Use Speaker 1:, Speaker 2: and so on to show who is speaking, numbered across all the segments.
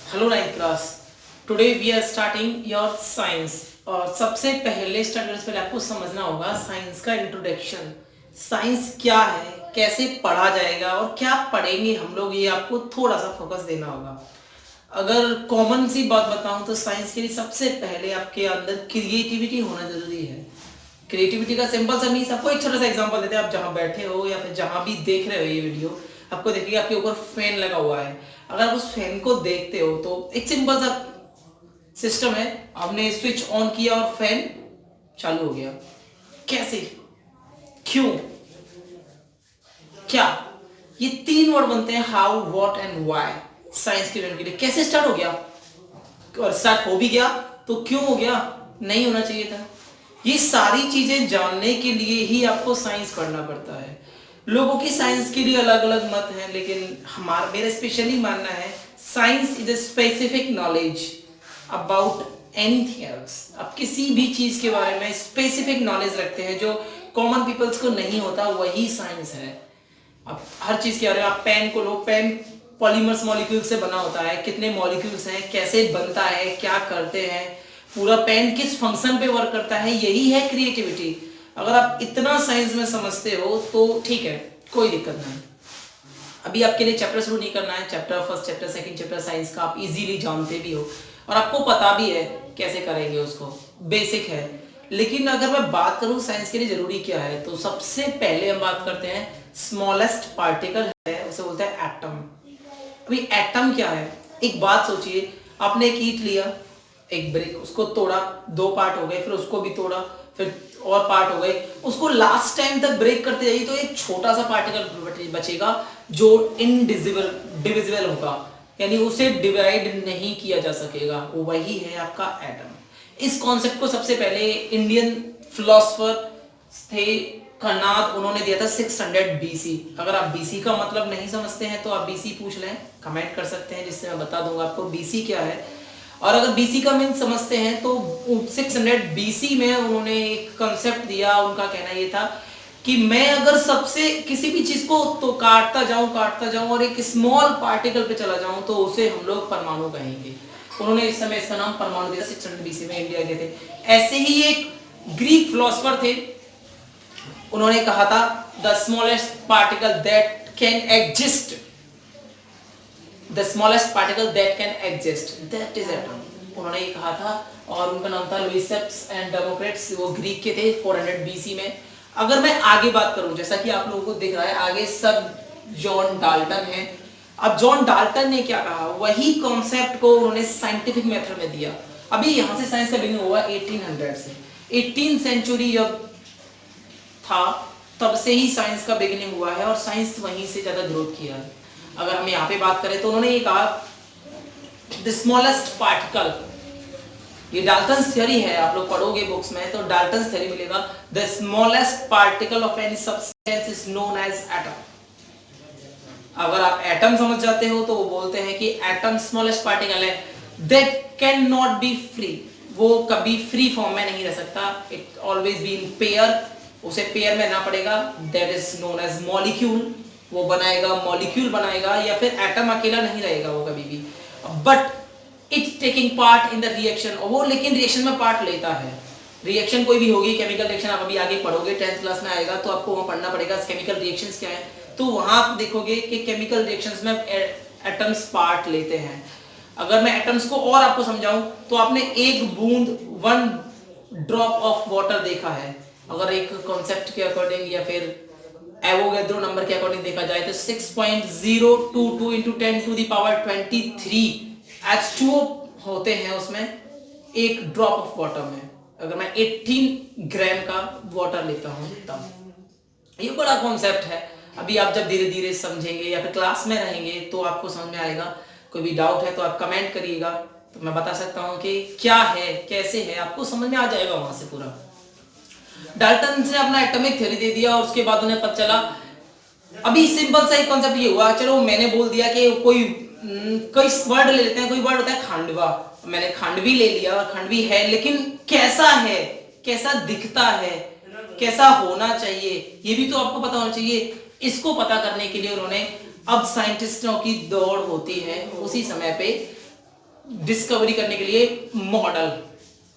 Speaker 1: Hello ninth class. Today we are starting your science. और सबसे पहले स्टार्ट पहले आपको समझना होगा साइंस का इंट्रोडक्शन। साइंस क्या है, कैसे पढ़ा जाएगा और क्या पढ़ेंगे हम लोग, ये आपको थोड़ा सा फोकस देना होगा। अगर कॉमन सी बात बताऊं तो साइंस के लिए सबसे पहले आपके अंदर क्रिएटिविटी होना जरूरी है। क्रिएटिविटी का सिंपल सा मीन्स, आपको एक छोटा सा एग्जांपल देते हैं। आप जहां बैठे हो या फिर जहां भी देख रहे हो ये वीडियो, आपको देखिए आपके ऊपर फैन लगा हुआ है। अगर आप उस फैन को देखते हो तो एक सिंपल सा सिस्टम है, आपने स्विच ऑन किया और फैन चालू हो गया। कैसे, क्यों, क्या, ये तीन वर्ड बनते हैं, how, what and why. Science के लिए कैसे स्टार्ट हो गया और स्टार्ट हो भी गया तो क्यों हो गया, नहीं होना चाहिए था। ये सारी चीजें जानने के लिए ही आपको साइंस पढ़ना पड़ता है। लोगों की साइंस के लिए अलग अलग मत हैं, लेकिन हमारा मेरा स्पेशली मानना है science is a specific knowledge about anything else. आप किसी भी चीज के बारे में स्पेसिफिक नॉलेज रखते हैं जो कॉमन पीपल्स को नहीं होता, वही साइंस है। अब हर चीज के बारे में, आप पेन को लो, पेन पॉलीमर्स मॉलिक्यूल से बना होता है, कितने मॉलिक्यूल्स हैं, कैसे बनता है, क्या करते हैं, पूरा पेन किस फंक्शन पे वर्क करता है, यही है क्रिएटिविटी। अगर आप इतना साइंस में समझते हो तो ठीक है, कोई दिक्कत नहीं। अभी आपके लिए चैप्टर शुरू नहीं करना है, chapter first, chapter second, chapter science का आप इजीली जानते भी हो और आपको पता भी है कैसे करेंगे, उसको बेसिक है। लेकिन अगर मैं बात करूं साइंस के लिए जरूरी क्या है, तो सबसे पहले हम बात करते हैं स्मॉलेस्ट पार्टिकल है, उसे बोलते हैं एटम। अभी एटम क्या है, एक बात सोचिए, आपने एक ईंट लिया, एक ब्रिक, उसको तोड़ा, दो पार्ट हो गए, फिर उसको भी तोड़ा, फिर और पार्ट हो गए, उसको लास्ट टाइम तक ब्रेक करते जाइए तो एक छोटा सा पार्टिकल बचेगा जो इनडिविजिबल डिविजिबल होगा, यानी उसे डिवाइड नहीं किया जा सकेगा, वही है आपका एटम। इस कॉन्सेप्ट को सबसे पहले इंडियन फिलोसोफर थे कनाद, उन्होंने दिया था 600 बीसी। अगर आप बीसी का मतलब नहीं समझते हैं तो आप बीसी पूछ लें, कमेंट कर सकते हैं, जिससे मैं बता दूंगा आपको बीसी क्या है। और अगर बीसी का मीन समझते हैं तो 600 बीसी में उन्होंने एक कंसेप्ट दिया। उनका कहना ये था कि मैं अगर सबसे किसी भी चीज को तो काटता जाऊं और एक स्मॉल पार्टिकल पे चला जाऊं तो उसे हम लोग परमाणु कहेंगे। उन्होंने इस समय इसका नाम परमाणु दिया, 600 बीसी में इंडिया के थे। ऐसे ही एक ग्रीक फिलोसोफर थे, उन्होंने कहा था the smallest particle that can exist, the smallest particle that can exist that is atom, उन्होंने ये कहा था। और उनका नाम था लुइसेप्स एंड डेमोक्रेट्स, वो ग्रीक के थे 400 बीसी में। अगर मैं आगे बात करूं, जैसा कि आप लोगों को दिख रहा है आगे सर जॉन डाल्टन है। अब जॉन डाल्टन ने क्या कहा, वही कॉन्सेप्ट को उन्होंने साइंटिफिक मेथड में दिया। अभी यहां से साइंस का बिगिनिंग हुआ 1800 से, 18th सेंचुरी जब था तब से ही साइंस का बिगिनिंग हुआ है और साइंस वहीं से ज्यादा ग्रोथ किया है। अगर हम यहाँ पे बात करें तो उन्होंने ये कहा द स्मॉलेस्ट पार्टिकल, ये डाल्टन्स थ्योरी है, आप लोग पढ़ोगे बुक्स में तो डाल्टन्स थ्योरी मिलेगा। The smallest particle of any substance is known as atom. अगर आप एटम समझ जाते हो तो वो बोलते हैं कि एटम स्मॉलेस्ट पार्टिकल है that can not be free, वो कभी फ्री फॉर्म में नहीं रह सकता, it always be in pair, उसे पेयर में रहना पड़ेगा, that is known as molecule, वो बनाएगा मॉलिक्यूल बनाएगा, या फिर एटम अकेला नहीं रहेगा वो कभी भी, but it taking part in the reaction, वो लेकिन रिएक्शन में पार्ट लेता है। रिएक्शन कोई भी होगी, केमिकल रिएक्शन आप अभी आगे पढ़ोगे 10th क्लास में आएगा तो आपको वहां पढ़ना पड़ेगा केमिकल रिएक्शंस क्या है, तो वहां आप देखोगे कि केमिकल रिएक्शंस में एटम्स पार्ट लेते हैं। अगर मैं एटम्स को और आपको समझाऊं तो आपने एक बूंद, 1 ड्रॉप ऑफ वाटर देखा है। अगर एक कॉन्सेप्ट के अकॉर्डिंग या फिर एवोगैड्रो नंबर के अकॉर्डिंग देखा जाए तो 6.022 into 10 to the power 23 H2O होते हैं उसमें एक ड्रॉप ऑफ वाटर में। अगर मैं 18 ग्राम का वाटर लेता हूं तब, ये बड़ा कॉन्सेप्ट है। अभी आप जब धीरे धीरे समझेंगे या फिर क्लास में रहेंगे तो आपको समझ में आएगा। कोई भी डाउट है तो आप कमेंट करिएगा, तो मैं बता सकता हूं कि क्या है कैसे है, आपको समझ में आ जाएगा वहां से पूरा। डाल्टन ने अपना एटॉमिक थ्योरी दे दिया और उसके बाद उन्हें पता चला, अभी सिंपल सा एक कॉन्सेप्ट ये हुआ, चलो मैंने बोल दिया कि कोई वर्ड ले लेते हैं, कोई वर्ड होता है खांडवा, मैंने खांडवी ले लिया और खांडवी है, लेकिन कैसा है, कैसा दिखता है, कैसा होना चाहिए, ये भी तो आपको पता होना चाहिए। इसको पता करने के लिए उन्होंने, अब साइंटिस्टों की दौड़ होती है उसी समय पे डिस्कवरी करने के लिए मॉडल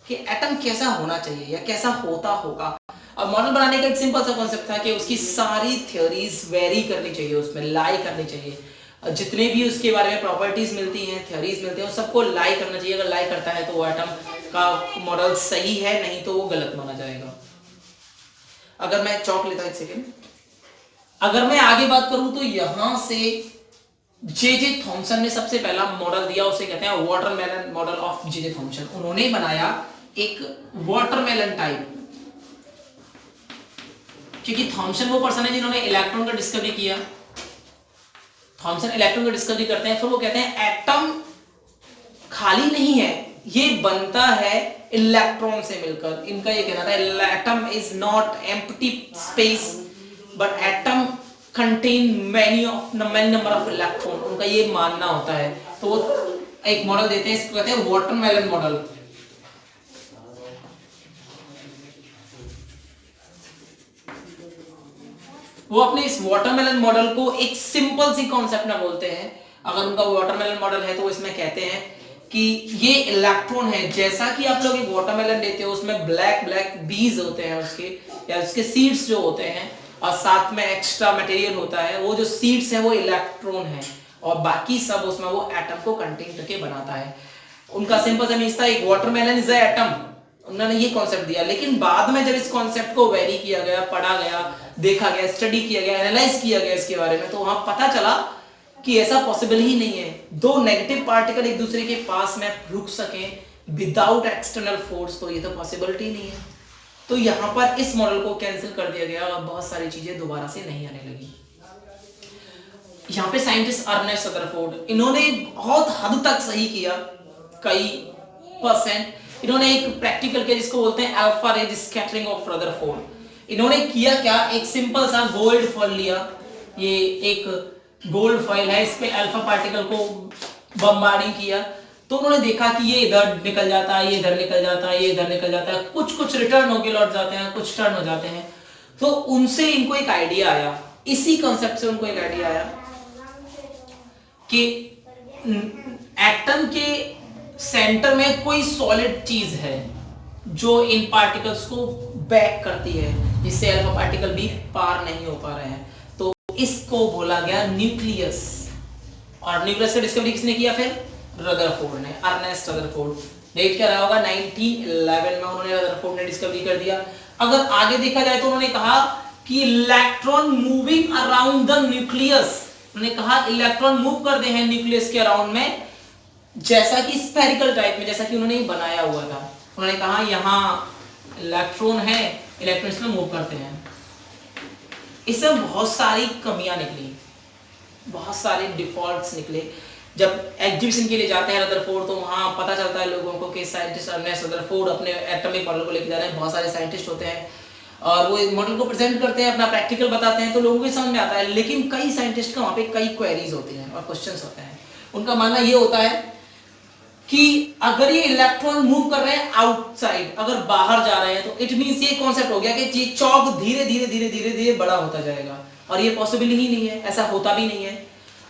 Speaker 1: कि एटम कैसा होना चाहिए या कैसा होता होगा। अब मॉडल बनाने का एक सिंपल सा कॉन्सेप्ट था कि उसकी सारी थ्योरीज वेरी करनी चाहिए, उसमें लाई करनी चाहिए, जितने भी उसके बारे में प्रॉपर्टीज मिलती हैं, थ्योरीज मिलते हैं, सबको लाई करना चाहिए। अगर लाई करता है तो वो एटम का मॉडल सही है, नहीं तो वो गलत माना जाएगा। अगर मैं चौक लेता एक सेकेंड, अगर मैं आगे बात करूं तो यहां से जे थॉमसन ने सबसे पहला मॉडल दिया, उसे कहते हैं watermelon model of J Thomson. उन्होंने बनाया एक वाटरमेलन टाइप, क्योंकि थॉमसन वो पर्सन है जिन्होंने इलेक्ट्रॉन का डिस्कवरी किया। थॉमसन इलेक्ट्रॉन का डिस्कवरी करते हैं, फिर वो कहते हैं एटम खाली नहीं है, ये बनता है इलेक्ट्रॉन से मिलकर। इनका ये कहना था atom is not empty space but atom contain many number of electron, उनका ये मानना होता है। तो वो एक मॉडल देते हैं, इसको कहते हैं वाटरमेलन मॉडल। वो अपने इस वाटरमेलन मॉडल को एक सिंपल सी कॉन्सेप्ट में बोलते हैं। अगर उनका वाटरमेलन मॉडल है तो वो इसमें कहते हैं कि ये इलेक्ट्रॉन है, जैसा कि आप लोग एक वाटरमेलन लेते हो उसमें ब्लैक ब्लैक बीज होते हैं उसके, या उसके सीड्स जो होते हैं, और साथ में एक्स्ट्रा मटेरियल होता है, वो जो सीड्स है वो इलेक्ट्रॉन है, और बाकी सब उसमें वो एटम को कंटेन करके बनाता है। उनका सिंपल सा मीन्स था एक वाटरमेलन इज अ एटम, उन्होंने ये कॉन्सेप्ट दिया। लेकिन बाद में जब इस कॉन्सेप्ट को वेरी किया गया, पढ़ा गया, देखा गया, स्टडी किया गया, एनालाइज किया गया इसके बारे में, तो वहां पता चला कि ऐसा पॉसिबल ही नहीं है, दो नेगेटिव पार्टिकल एक दूसरे के पास में रुक सकें विदाउट एक्सटर्नल फोर्स, तो ये तो पॉसिबिलिटी नहीं है। तो यहां पर इस मॉडल को कैंसिल कर दिया गया और बहुत सारी चीजें दोबारा से नहीं आने लगी। यहां पे साइंटिस्ट अर्नेस्ट रदरफोर्ड, इन्होंने बहुत हद तक सही किया, कई परसेंट। इन्होंने एक प्रैक्टिकल किया जिसको बोलते हैं alpha rays scattering of Rutherford. इन्होंने किया क्या, एक सिंपल सा गोल्ड फॉइल लिया, ये एक गोल्ड फॉइल है, इस पे अल्फा पार्टिकल को बमबार्डिंग किया, तो उन्होंने देखा कि ये इधर निकल जाता है, ये इधर निकल जाता है, ये इधर निकल जाता है, कुछ कुछ रिटर्न होके लौट जाते हैं, कुछ टर्न हो जाते हैं। तो उनसे इनको एक आइडिया आया, इसी कॉन्सेप्ट से उनको एक आइडिया आया कि एटम के सेंटर में कोई सॉलिड चीज है जो इन पार्टिकल्स को बैक करती है, जिससे अल्फा पार्टिकल भी पार नहीं हो पा रहे हैं। तो इसको बोला गया न्यूक्लियस। और न्यूक्लियस का डिस्कवरी किसने किया फिर? रदरफोर्ड ने, अर्नेस्ट रदरफोर्ड। डेट क्या रहा होगा? 1911 में उन्होंने रदरफोर्ड ने डिस्कवरी कर दिया। अगर आगे देखा जाए तो उन्होंने कहा कि electron moving around the nucleus, उन्होंने कहा इलेक्ट्रॉन मूव करते हैं न्यूक्लियस के अराउंड में, जैसा कि स्फेरिकल टाइप में, जैसा कि उन्होंने बनाया हुआ था। उन्होंने कहा यहाँ इलेक्ट्रॉन है, इलेक्ट्रॉन इसमें मूव करते हैं। इसमें बहुत सारी कमियां निकली, बहुत सारे डिफॉल्ट्स निकले। जब एग्जीबिशन के लिए जाते हैं रदरफोर्ड, तो वहां पता चलता है लोगों को कि साइंटिस्ट अर्नेस्ट रदरफोर्ड अपने एटॉमिक मॉडल को लेकर जा रहे हैं। बहुत सारे साइंटिस्ट होते हैं और वो मॉडल को प्रेजेंट करते हैं, अपना प्रैक्टिकल बताते हैं, तो लोगों को समझ में आता है। लेकिन कई साइंटिस्ट का वहां पे कई क्वेरीज होती हैं और क्वेश्चंस होते हैं। उनका मानना ये होता है कि अगर ये इलेक्ट्रॉन मूव कर रहे हैं आउटसाइड, अगर बाहर जा रहे हैं, तो इट मींस ये कॉन्सेप्ट हो गया कि ये चौक धीरे धीरे धीरे धीरे धीरे बड़ा होता जाएगा, और ये पॉसिबल ही नहीं है, ऐसा होता भी नहीं है।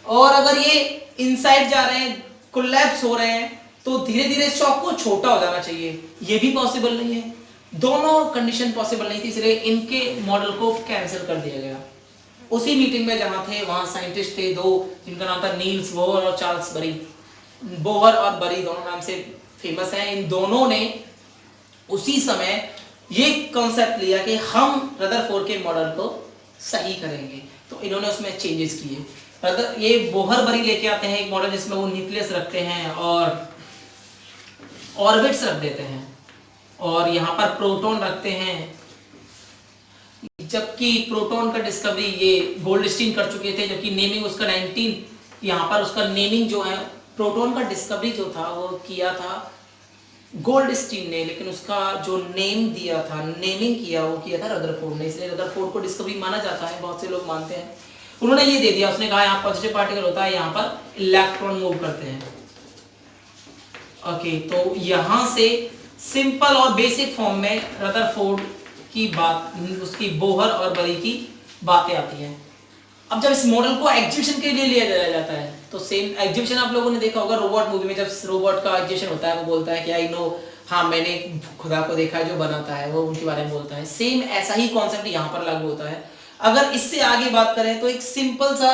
Speaker 1: और अगर ये इनसाइड जा रहे हैं, कोलैप्स हो रहे हैं, तो धीरे धीरे चौक को छोटा हो जाना चाहिए, ये भी पॉसिबल नहीं है। दोनों कंडीशन पॉसिबल नहीं थी, इसलिए इनके मॉडल को कैंसिल कर दिया गया। उसी मीटिंग में जहां थे वहां साइंटिस्ट थे दो, जिनका नाम था नील्स बोहर और चार्ल्स बरी। बोहर और बरी दोनों नाम से फेमस हैं। इन दोनों ने उसी समय ये कॉन्सेप्ट लिया कि हम रदरफोर्ड के मॉडल को सही करेंगे, तो इन्होंने उसमें चेंजेस किए। ये बोहर बरी लेके आते हैं एक मॉडल जिसमें वो न्यूक्लियस रखते हैं और ऑर्बिट्स रख देते हैं, और यहाँ पर प्रोटॉन रखते हैं, जबकि प्रोटॉन का डिस्कवरी ये गोल्डस्टीन कर चुके थे, जबकि नेमिंग उसका 19, यहाँ पर उसका नेमिंग जो है, प्रोटॉन का डिस्कवरी जो था वो किया था गोल्डस्टीन ने, लेकिन उसका जो नेम दिया था, नेमिंग किया, वो किया था रदरफोर्ड ने, इसलिए रदरफोर्ड को डिस्कवरी माना जाता है, बहुत से लोग मानते हैं। उन्होंने ये दे दिया, उसने कहा यहाँ पॉजिटिव पार्टिकल होता है, यहाँ पर इलेक्ट्रॉन मूव करते हैं। ओके, तो यहां से सिंपल और बेसिक फॉर्म में रदरफोर्ड की बात, उसकी बोहर और बरी की बातें आती हैं। अब जब इस मॉडल को एग्जीबिशन के लिए लिया जाता है, तो सेम एग्जीबिशन आप लोगों ने देखा होगा रोबोट मूवी में, जब रोबोट का एग्जीबिशन होता है वो बोलता है कि आई नो, हाँ मैंने खुदा को देखा है जो बनाता है, वो उनके बारे में बोलता है। सेम ऐसा ही कॉन्सेप्ट यहाँ पर लागू होता है। अगर इससे आगे बात करें तो एक सिंपल सा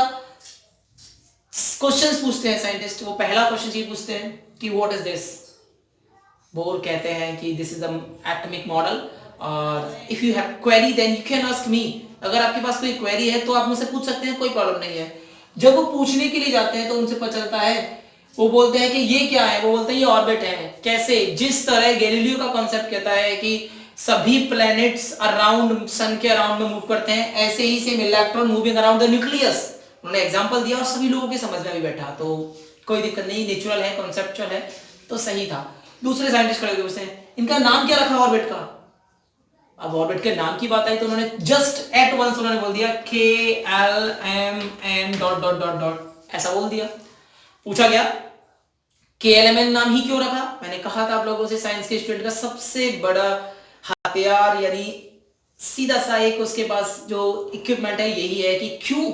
Speaker 1: क्वेश्चन पूछते हैं साइंटिस्ट। वो पहला क्वेश्चन ये पूछते हैं कि व्हाट इज दिस। बोर कहते हैं कि this is the atomic model, और if you have query then you can ask me. अगर आपके पास कोई क्वेरी है तो आप मुझसे पूछ सकते हैं, कोई प्रॉब्लम नहीं है। जब वो पूछने के लिए जाते हैं तो उनसे पता चलता है, वो बोलते हैं कि ये क्या है, वो बोलते हैं ये ऑर्बिट है। कैसे? जिस तरह गैलीलियो का कॉन्सेप्ट कहता है कि सभी प्लैनेट्स अराउंड सन के अराउंड में मूव करते हैं, ऐसे ही same electron moving around the nucleus. उन्होंने एग्जांपल दिया और सभी लोगों के समझ में भी बैठा, तो कोई दिक्कत नहीं, नेचुरल है, कॉन्सेप्चुअल है, तो सही था। दूसरे साइंटिस्ट खड़े हुए पूछते हैं इनका नाम क्या रखा ऑर्बिट का। अब ऑर्बिट के नाम की बात आई तो उन्होंने जस्ट एट वंस उन्होंने बोल दिया KLMN dot dot dot dot, ऐसा बोल दिया। पूछा गया KLMN नाम ही क्यों रखा। मैंने कहा था आप लोगों से, साइंस के स्टूडेंट का सबसे बड़ा हथियार यानी सीधा सा एक उसके पास जो इक्विपमेंट है यही है कि क्यों,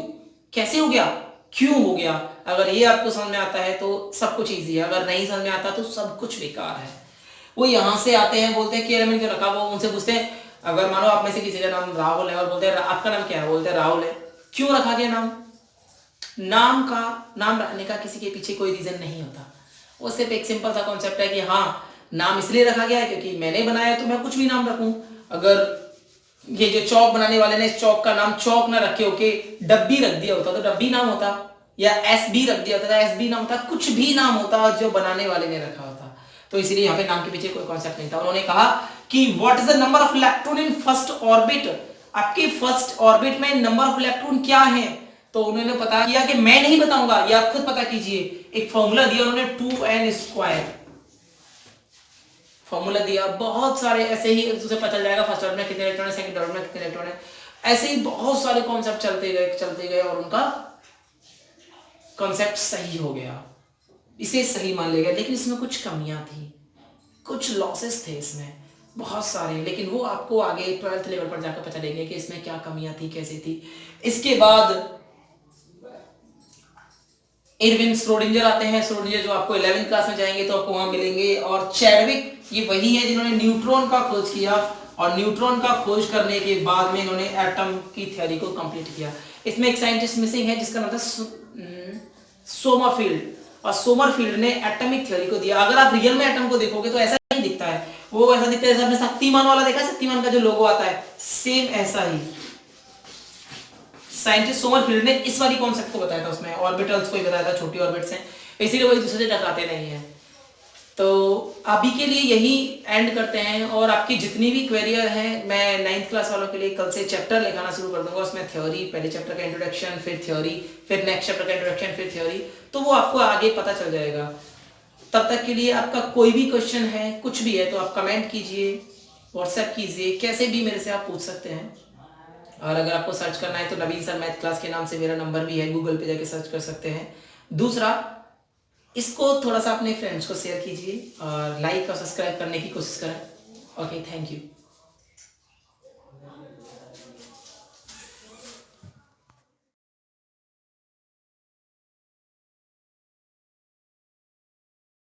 Speaker 1: कैसे हो गया, क्यों हो गया। अगर ये आपको समझ में आता है तो सब कुछ इजी है, अगर नहीं समझ में आता तो सब कुछ बेकार है। वो यहां से आते हैं, बोलते हैं KLMN क्यों रखा। वो उनसे पूछते हैं, अगर मानो आप में से किसी का नाम राहुल है और बोलते हैं आपका नाम क्या है, बोलते हैं राहुल है, क्यों रखा गया नाम। नाम रखने का किसी के पीछे कोई रीजन नहीं होता, वो सिर्फ एक सिंपल सा कॉन्सेप्ट है कि हाँ नाम इसलिए रखा गया है क्योंकि मैंने बनाया तो मैं कुछ भी नाम रखूं। अगर ये जो चौक बनाने वाले ने इस चौक का नाम चौक ना रखे होके डब्बी रख दिया होता तो डब्बी नाम होता, या SB रख दिया होता तो SB नाम होता, कुछ भी नाम होता जो बनाने वाले ने रखा होता। तो इसलिए यहाँ पे नाम के पीछे कोई कॉन्सेप्ट नहीं था। उन्होंने कहा कि what is the number of electron in first orbit, आपके फर्स्ट ऑर्बिट में नंबर ऑफ इलेक्ट्रॉन क्या है। तो उन्होंने पता किया कि मैं नहीं बताऊंगा, ये आप खुद पता कीजिए। एक फॉर्मूला दिया उन्होंने 2n², फॉर्मूला दिया। बहुत सारे ऐसे ही तुझे पता चल जाएगा फर्स्ट ऑर्डर में कितने इलेक्ट्रॉन है, सेकंड ऑर्डर में कितने इलेक्ट्रॉन है, ऐसे ही बहुत सारे कॉन्सेप्ट चलते गए और उनका कॉन्सेप्ट सही हो गया, इसे सही मान लिया गया। लेकिन इसमें कुछ कमियां थी, कुछ लॉसेस थे इसमें बहुत सारे, लेकिन वो आपको आगे 12th लेवल पर जाकर पता लगेगा कि इसमें क्या कमियां थी, कैसे थी। इसके बाद इरविन श्रोडिंगर आते हैं। श्रोडिंगर जो आपको 11th क्लास में जाएंगे तो आपको वहां मिलेंगे। और चैडविक, ये वही है जिन्होंने न्यूट्रॉन का खोज किया, और न्यूट्रॉन का खोज करने के बाद में इन्होंने एटम की थ्योरी को कंप्लीट किया। इसमें एक साइंटिस्ट मिसिंग है जिसका नाम था सोमरफील्ड, और सोमरफील्ड ने एटॉमिक थ्योरी को दिया। अगर आप रियल में एटम को देखोगे तो ऐसा नहीं दिखता है, वो ऐसा दिखता है जैसे आपने शक्तिमान वाला देखा, शक्तिमान का जो लोगो आता है सेम ऐसा ही साइंटिस्ट सोमरफील्ड ने इस वाली कॉन्सेप्ट को बताया था। उसमें ऑर्बिटल्स को ही बताया था, छोटी ऑर्बिट्स हैं, इसीलिए वो एक दूसरे से टकराते नहीं है। तो अभी के लिए यही एंड करते हैं, और आपकी जितनी भी क्वेरियर हैं मैं 9th क्लास वालों के लिए कल से चैप्टर लिखाना शुरू कर दूंगा। उसमें थ्योरी, पहले चैप्टर का इंट्रोडक्शन, फिर थ्योरी, फिर नेक्स्ट चैप्टर का इंट्रोडक्शन, फिर थ्योरी, तो वो आपको आगे पता चल जाएगा। तब तक के लिए आपका कोई भी क्वेश्चन है, कुछ भी है, तो आप कमेंट कीजिए, व्हाट्सएप कीजिए, कैसे भी मेरे से आप पूछ सकते हैं। और अगर आपको सर्च करना है तो नवीन सर मैथ क्लास के नाम से मेरा नंबर भी है, गूगल पे जाके सर्च कर सकते हैं। दूसरा, इसको थोड़ा सा अपने फ्रेंड्स को शेयर कीजिए और लाइक और सब्सक्राइब करने की कोशिश करें। Okay, thank you.